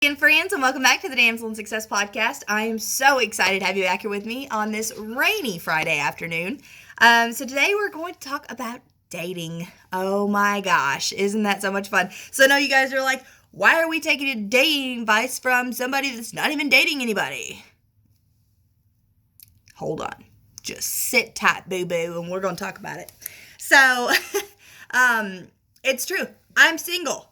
And friends, and welcome back to the Damsel in Success podcast. I am so excited to have you back here with me on this rainy Friday afternoon. So today we're going to talk about dating. Oh my gosh, isn't that so much fun? So I know you guys are like, why are we taking dating advice from somebody that's not even dating anybody? Hold on. Just sit tight, boo-boo, and we're going to talk about it. So, it's true. I'm single.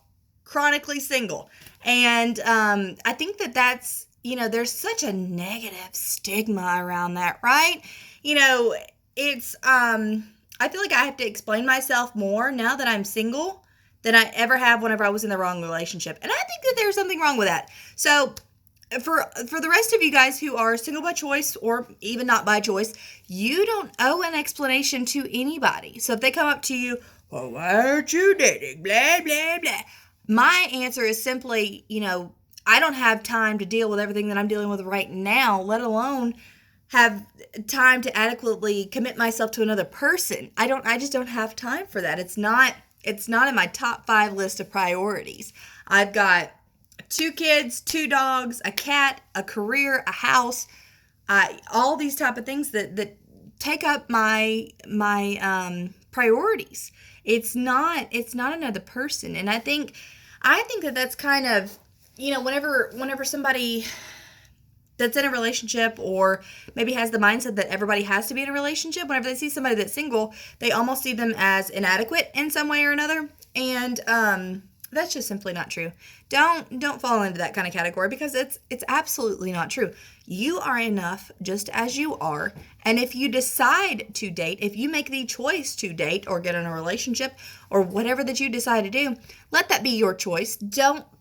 Chronically single. And I think that's, there's such a negative stigma around that, right? It's, I feel like I have to explain myself more now that I'm single than I ever have whenever I was in the wrong relationship. And I think that there's something wrong with that. So, for the rest of you guys who are single by choice or even not by choice, you don't owe an explanation to anybody. So if they come up to you, well, why aren't you dating? Blah, blah, blah. My answer is simply, I don't have time to deal with everything that I'm dealing with right now, let alone have time to adequately commit myself to another person. I just don't have time for that. It's not in my top 5 list of priorities. I've got 2 kids, 2 dogs, a cat, a career, a house, all these type of things that take up my priorities. It's not another person. And I think that that's kind of, whenever somebody that's in a relationship or maybe has the mindset that everybody has to be in a relationship, whenever they see somebody that's single, they almost see them as inadequate in some way or another. And that's just simply not true. Don't fall into that kind of category because it's absolutely not true. You are enough just as you are. And if you decide to date, if you make the choice to date or get in a relationship or whatever that you decide to do, let that be your choice.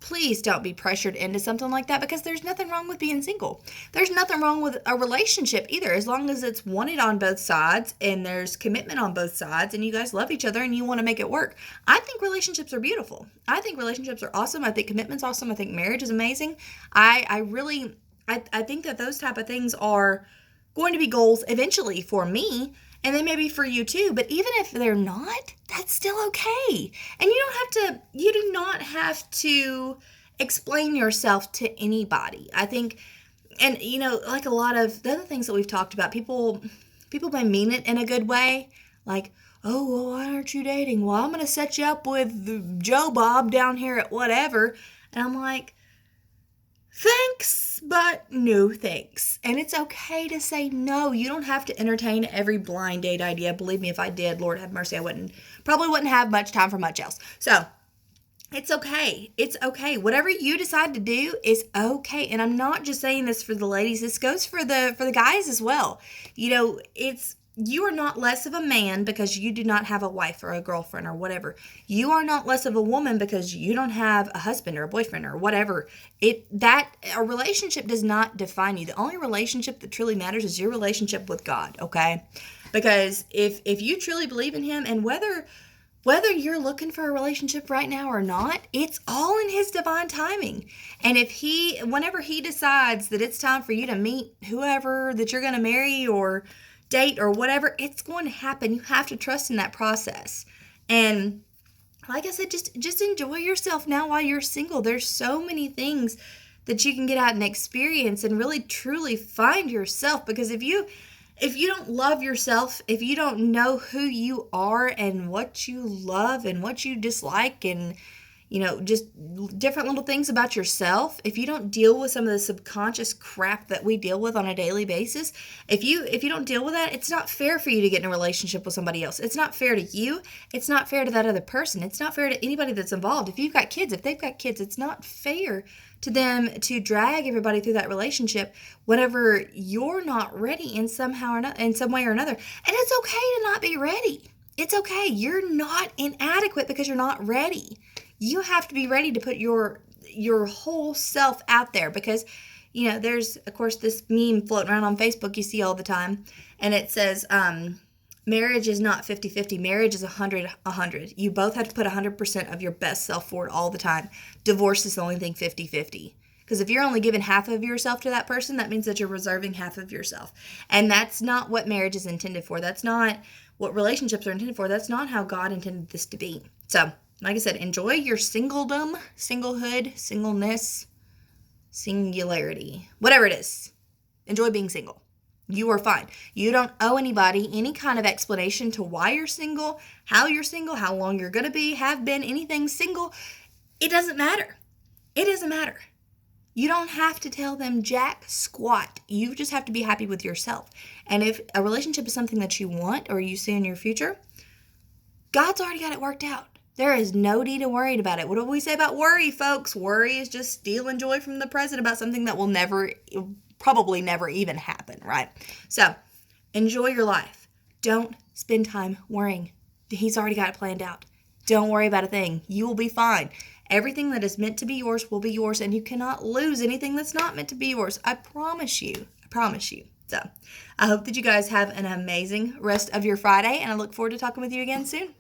Please don't be pressured into something like that because there's nothing wrong with being single. There's nothing wrong with a relationship either, as long as it's wanted on both sides and there's commitment on both sides and you guys love each other and you want to make it work. I think relationships are beautiful. I think relationships are awesome. I think commitment's awesome. I think marriage is amazing. I think that those type of things are going to be goals eventually for me, and they may be for you too. But even if they're not, that's still okay. And you do not have to explain yourself to anybody. I think, and like a lot of the other things that we've talked about, people may mean it in a good way, like, oh, well, why aren't you dating? Well, I'm going to set you up with Joe Bob down here at whatever. And I'm like, thanks, but no thanks. And it's okay to say no. You don't have to entertain every blind date idea. Believe me, if I did, Lord have mercy, I probably wouldn't have much time for much else. So it's okay. It's okay. Whatever you decide to do is okay. And I'm not just saying this for the ladies. This goes for the guys as well. You are not less of a man because you do not have a wife or a girlfriend or whatever. You are not less of a woman because you don't have a husband or a boyfriend or whatever. A relationship does not define you. The only relationship that truly matters is your relationship with God, okay? Because if you truly believe in him, and whether you're looking for a relationship right now or not, it's all in his divine timing. And whenever he decides that it's time for you to meet whoever that you're going to marry or date or whatever, it's going to happen. You have to trust in that process. And like I said, just enjoy yourself now while you're single. There's so many things that you can get out and experience and really truly find yourself. Because if you don't love yourself, if you don't know who you are and what you love and what you dislike and just different little things about yourself, if you don't deal with some of the subconscious crap that we deal with on a daily basis, if you don't deal with that, it's not fair for you to get in a relationship with somebody else. It's not fair to you. It's not fair to that other person. It's not fair to anybody that's involved. If you've got kids, if they've got kids, it's not fair to them to drag everybody through that relationship whenever you're not ready in some way or another. And it's okay to not be ready. It's okay. You're not inadequate because you're not ready. You have to be ready to put your whole self out there because, there's, of course, this meme floating around on Facebook you see all the time, and it says, marriage is not 50-50. Marriage is 100-100. You both have to put 100% of your best self forward all the time. Divorce is the only thing 50-50. Because if you're only giving half of yourself to that person, that means that you're reserving half of yourself. And that's not what marriage is intended for. That's not what relationships are intended for. That's not how God intended this to be. So, like I said, enjoy your singledom, singlehood, singleness, singularity, whatever it is. Enjoy being single. You are fine. You don't owe anybody any kind of explanation to why you're single, how long you're going to be, have been, anything single. It doesn't matter. It doesn't matter. You don't have to tell them jack squat. You just have to be happy with yourself. And if a relationship is something that you want or you see in your future, God's already got it worked out. There is no need to worry about it. What do we say about worry, folks? Worry is just stealing joy from the present about something that will probably never even happen, right? So enjoy your life. Don't spend time worrying. He's already got it planned out. Don't worry about a thing. You will be fine. Everything that is meant to be yours will be yours, and you cannot lose anything that's not meant to be yours. I promise you. I promise you. So I hope that you guys have an amazing rest of your Friday, and I look forward to talking with you again soon.